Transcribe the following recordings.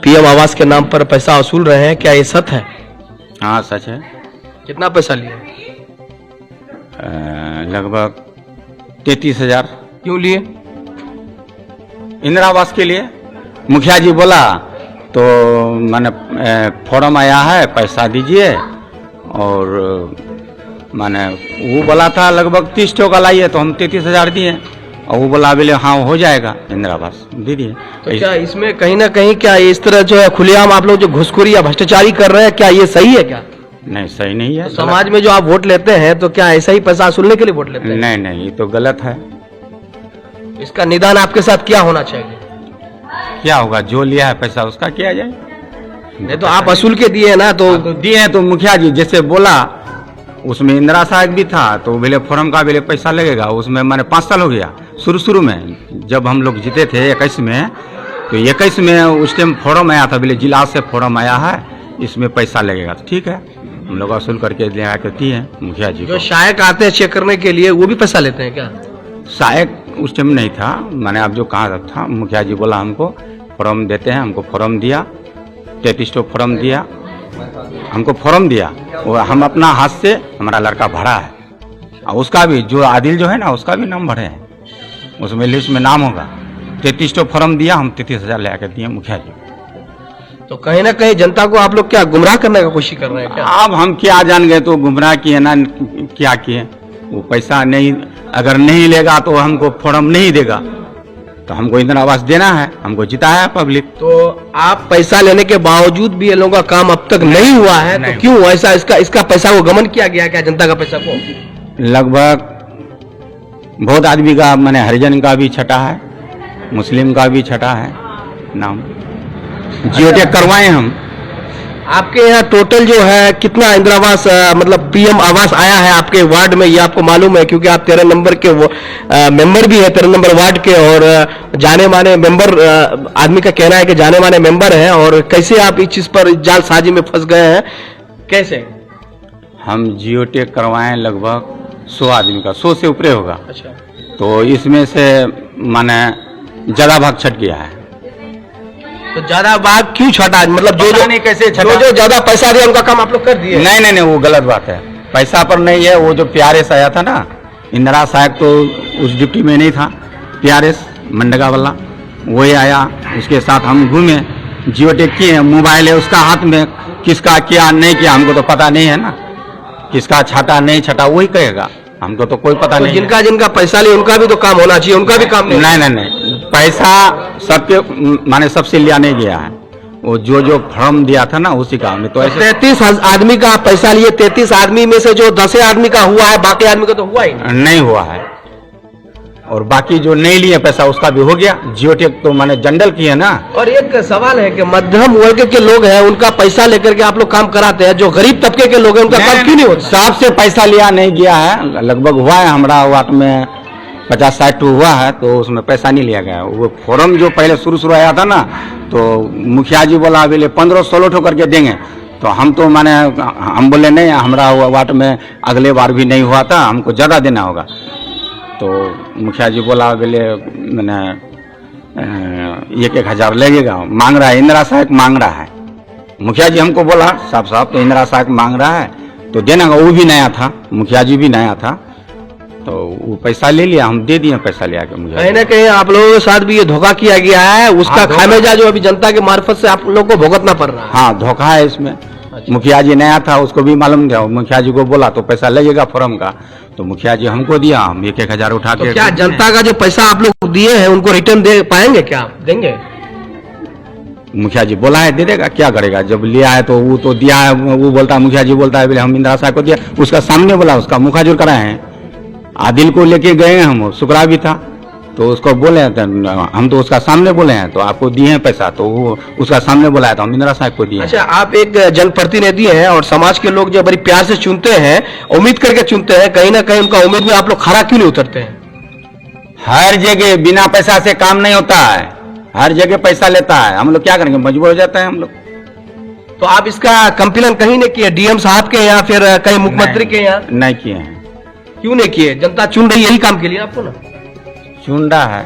PM आवास के नाम पर पैसा वसूल रहे हैं, क्या ये सच है? हाँ सच है। कितना पैसा लिए? लगभग 33,000। क्यों लिए? इंदिरा आवास के लिए मुखिया जी बोला तो मैंने फॉर्म आया है, पैसा दीजिए। और मैंने वो बोला था लगभग 30 टो का लाइए, तो हम 33,000 दिए। और वो बोला बोले हाँ हो जाएगा इंदिरा आवास, दे दिए। तो क्या इसमें कहीं ना कहीं क्या इस तरह जो है खुलेआम आप लोग जो घुसखोरी या भ्रष्टाचारी कर रहे हैं, क्या ये सही है क्या? नहीं सही नहीं है। तो समाज में जो आप वोट लेते हैं तो क्या ऐसा ही पैसा वसूलने के लिए वोट लेते हैं? नहीं नहीं, ये तो गलत है। इसका निदान आपके साथ क्या होना चाहिए? क्या होगा, जो लिया है पैसा उसका किया जाए। नहीं तो आप वसूल के दिए ना, तो दिए हैं तो मुखिया जी जैसे बोला उसमें इंदिरा सहायक भी था, तो बोले फॉर्म का बोले पैसा लगेगा। उसमें मैंने 5 साल हो गया। शुरू में जब हम लोग जीते थे 21 में, तो 21 में उस टाइम फॉर्म आया था, बोले जिला से फॉर्म आया है, इसमें पैसा लगेगा। तो ठीक है, हम लोग वसूल करके ले आके दिए मुखिया जी। जो सहायक आते हैं चेक करने के लिए वो भी पैसा लेते हैं क्या? सहायक उस टाइम नहीं था, मैंने आप जो कहा था, मुखिया जी बोला हमको फॉर्म देते हैं, हमको फॉर्म दिया, 33 टो फॉर्म दिया, हमको फॉर्म दिया। वो हम अपना हाथ से, हमारा लड़का भरा है, और उसका भी जो आदिल जो है ना उसका भी नाम भरे हैं, उसमें लिस्ट में नाम होगा। 33 टो फॉर्म दिया, हम 33,000 ले आकर दिए मुखिया जी। तो कहीं ना कहीं जनता को आप लोग क्या गुमराह करने की कोशिश कर रहे हैं क्या? अब हम क्या जान गए, तो गुमराह किए ना क्या किए। वो पैसा नहीं, अगर नहीं लेगा तो हमको फॉर्म नहीं देगा, तो हमको इंदिरा आवास देना है, हमको जिताया है पब्लिक। तो आप पैसा लेने के बावजूद भी ये लोगों का काम अब तक नहीं हुआ है, तो क्यों ऐसा इसका पैसा को गमन किया गया क्या, जनता का पैसा को? लगभग बहुत आदमी का, मैंने हरिजन का भी छटा है, मुस्लिम का भी छटा है नाम, जियोटेक करवाए हम। आपके यहाँ टोटल जो है कितना इंदिरा आवास मतलब पीएम आवास आया है आपके वार्ड में, ये आपको मालूम है? क्योंकि आप 13 नंबर के मेंबर भी है, 13 नंबर वार्ड के, और जाने माने मेंबर, आदमी का कहना है कि जाने माने मेंबर हैं। और कैसे आप इस चीज पर जालसाजी में फंस गए हैं, कैसे? हम जियोटेक करवाए लगभग 100 आदमी का, 100 से ऊपर होगा। अच्छा। तो इसमें से मैंने ज्यादा भाग छट गया है। तो ज्यादा भाग क्यों छटा? मतलब जो नहीं कैसे छटा? जो ज्यादा पैसा दिया उनका काम आप लोग कर दिए? नहीं नहीं नहीं, वो गलत बात है, पैसा पर नहीं है। वो जो PRS आया था ना, इंदिरा सहायक तो उस ड्यूटी में नहीं था, PRS मंडगा वाला वही आया, उसके साथ हम घूमे, जियोटेक किए। मोबाइल है उसका हाथ में, किसका किया नहीं किया हमको तो पता नहीं है ना, किसका छाटा नहीं छटा वही कहेगा, हमको तो कोई पता नहीं। जिनका जिनका पैसा लिया उनका भी तो काम होना चाहिए, उनका भी काम नहीं। नहीं नहीं नहीं, पैसा सबके माने सबसे लिया नहीं गया है, वो जो फॉर्म दिया था ना उसी का। तो ऐसे 33 आदमी का पैसा लिए, 33 आदमी में से जो 10 आदमी का हुआ है, बाकी आदमी का तो हुआ ही नहीं हुआ है। और बाकी जो नहीं लिए पैसा उसका भी हो गया। जियोटेक तो मैंने जनरल की है ना। और एक सवाल है कि मध्यम वर्ग के लोग हैं, उनका पैसा लेकर के आप लोग काम कराते हैं, जो गरीब तबके के लोग हैं उनका काम क्यों नहीं होता? सबसे पैसा लिया नहीं गया है, लगभग हुआ है हमारा वार्ड में 50-60 हुआ है, तो उसमें पैसा नहीं लिया गया। वो फॉर्म जो पहले शुरू आया था ना, तो मुखिया जी बोला बोले 15-16 ठो करके देंगे, तो हम तो माने हम बोले नहीं, हमारा वार्ड में अगले बार भी नहीं हुआ था, हमको ज़्यादा देना होगा। तो मुखिया जी बोला बोले मैंने 1-1 हज़ार लगेगा, मांग रहा है, इंदिरा सहायक मांग रहा है। मुखिया जी हमको बोला साहब तो इंदिरा सहायक मांग रहा है तो देना। वो भी नया था, मुखिया जी भी नया था, तो वो पैसा ले लिया, हम दे दिए पैसा ले आके। मुझे कहीं ना कहीं आप लोगों के साथ भी ये धोखा किया गया है, उसका खामियाजा जो अभी जनता के मार्फत से आप लोग को भुगतना पड़ रहा है। हाँ धोखा है इसमें। मुखिया जी नया था, उसको भी मालूम था, मुखिया जी को बोला तो पैसा लगेगा फॉर्म का, तो मुखिया जी हमको दिया, हम 1-1 हज़ार उठा के। क्या जनता का जो पैसा आप लोग दिए हैं उनको रिटर्न दे पाएंगे क्या, आप देंगे? मुखिया जी बोला है दे देगा, क्या करेगा, जब लिया है तो वो तो दिया है। वो बोलता है, मुखिया जी बोलता है बोले हम इंदिरा सहायक को दिया, उसका सामने बोला, उसका मुखाजुर कराए हैं। आदिल को लेके गए हम, शुक्रा भी था, तो उसको बोले हम तो उसका सामने बोले हैं तो आपको दिए हैं पैसा, तो वो उसका सामने बोला है तो हम इंदिरा सहायक को दिए। अच्छा, आप एक जनप्रतिनिधि हैं और समाज के लोग जो बड़ी प्यार से चुनते हैं, उम्मीद करके चुनते हैं, कहीं ना कहीं उनका उम्मीद में आप लोग खरा क्यों नहीं उतरते हैं? हर जगह बिना पैसा से काम नहीं होता है, हर जगह पैसा लेता है, हम लोग क्या करेंगे, मजबूर हो जाते हैं हम लोग। तो आप इसका कंप्लेन कहीं नहीं किए, DM साहब के या फिर कहीं मुख्यमंत्री के यहाँ? नहीं किए हैं। क्यों नहीं किए? जनता चुन रही यही काम के लिए आपको ना। चुन रहा है।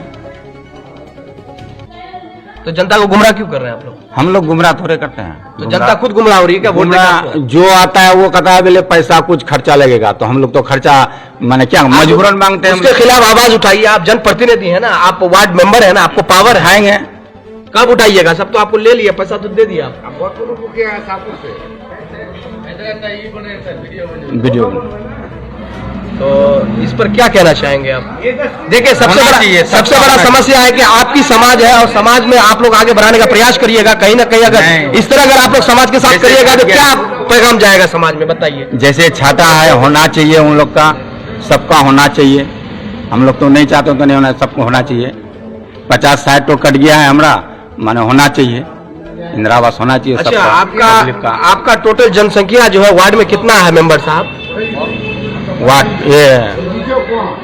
तो जनता को गुमराह क्यों कर रहे हैं आप लोग? हम लोग गुमराह थोड़े करते हैं। तो जनता खुद गुमराह हो रही है क्या वोट देकर आपको? जो आता है वो कहता है बोले पैसा कुछ खर्चा लगेगा, तो हम लोग तो खर्चा माने क्या मजबूरन मांगते हैं। उसके खिलाफ आवाज उठाइए, आप जनप्रतिनिधि है ना, आप वार्ड मेंबर है ना, आपको पावर है। आएंगे कब उठाइएगा? सब तो आपको ले लिया, पैसा तो दे दिया आप। वीडियो तो इस पर क्या कहना चाहेंगे आप? देखिए सबसे बड़ा समस्या है कि आपकी समाज है और समाज में आप लोग आगे बढ़ाने का प्रयास करिएगा। कहीं ना कहीं अगर इस तरह अगर आप लोग समाज के साथ करिएगा तो क्या पैगाम जाएगा समाज में, बताइए। जैसे छाता है होना चाहिए उन लोग का, सबका होना चाहिए। हम लोग तो नहीं चाहते तो नहीं होना, सबको होना चाहिए। 50-60 तो कट गया है हमारा, माने होना चाहिए, इंदिरा आवास होना चाहिए। अच्छा, सबका आपका टोटल जनसंख्या जो है वार्ड में कितना है मेंबर साहब? वार्ड ये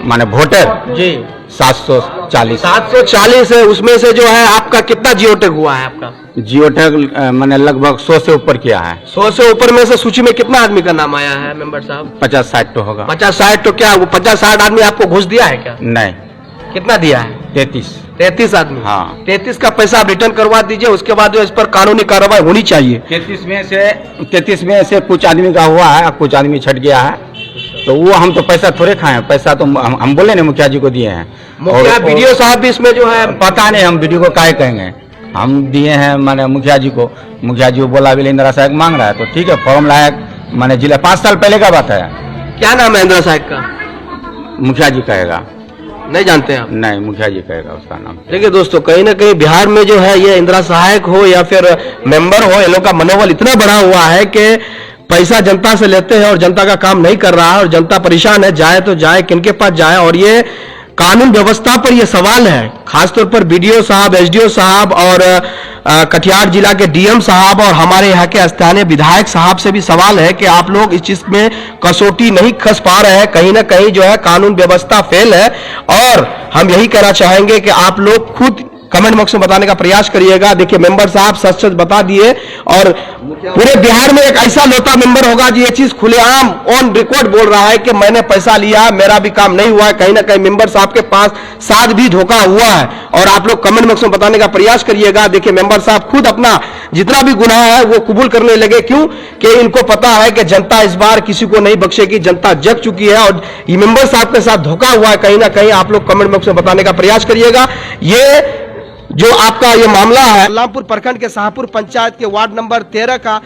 माने वोटर जी 740। 740 है। उसमें से जो है आपका कितना जियोटेक हुआ है? आपका जियोटेक मैंने लगभग 100 से ऊपर किया है। 100 से ऊपर में से सूची में कितना आदमी का नाम आया है मेंबर साहब? 50-60 तो होगा। 50-60 तो क्या वो 50-60 आदमी आपको घुस दिया है क्या? नहीं, कितना दिया है? 33 आदमी। हाँ। 33 का पैसा आप रिटर्न करवा दीजिए, उसके बाद जो इस पर कानूनी कार्रवाई होनी चाहिए। 33 में से कुछ आदमी का हुआ है, कुछ आदमी छट गया है, तो वो हम तो पैसा थोड़े खाए हैं। पैसा तो हम बोले ना मुखिया जी को दिए हैं। मुखिया वीडियो साहब भी इसमें जो है पता नहीं, हम वीडियो को काहे कहेंगे, हम दिए हैं माने मुखिया जी को। मुखिया जी को बोला भी इंदिरा सहायक मांग रहा है, तो ठीक है फॉर्म लायक माने जिला 5 साल पहले का बात है। क्या नाम है इंदिरा सहायक का? मुखिया जी कहेगा, नहीं जानते हैं आप? नहीं मुखिया जी कहेगा उसका नाम। देखिए दोस्तों, कहीं ना कहीं बिहार में जो है ये इंदिरा सहायक हो या फिर मेंबर हो, इन लोग का मनोबल इतना बढ़ा हुआ है कि पैसा जनता से लेते हैं और जनता का काम नहीं कर रहा है और जनता परेशान है। जाए तो जाए किनके पास जाए, और ये कानून व्यवस्था पर ये सवाल है। खासतौर पर बीडीओ साहब, एसडीओ साहब और कटिहार जिला के डीएम साहब और हमारे यहाँ के स्थानीय विधायक साहब से भी सवाल है कि आप लोग इस चीज में कसौटी नहीं कस पा रहे हैं। कहीं ना कहीं जो है कानून व्यवस्था फेल है, और हम यही कहना चाहेंगे कि आप लोग खुद कमेंट बॉक्स में बताने का प्रयास करिएगा। देखिए मेंबर साहब सच सच बता दिए, और पूरे बिहार में एक ऐसा लोता मेंबर होगा जो ये चीज खुलेआम ऑन रिकॉर्ड बोल रहा है कि मैंने पैसा लिया, मेरा भी काम नहीं हुआ है। कहीं ना कहीं मेंबर साहब के पास साथ भी धोखा हुआ है, और आप लोग कमेंट बॉक्स में बताने का प्रयास करिएगा। देखिए मेंबर साहब खुद अपना जितना भी गुनाह है वो कबूल करने लगे। क्यों कि इनको पता है कि जनता इस बार किसी को नहीं बख्शेगी, जनता जग चुकी है, और ये मेंबर साहब के साथ धोखा हुआ है। कहीं ना कहीं आप लोग कमेंट बॉक्स में बताने का प्रयास करिएगा। ये जो आपका ये मामला है, बलरामपुर प्रखंड के शाहपुर पंचायत के वार्ड नंबर 13 का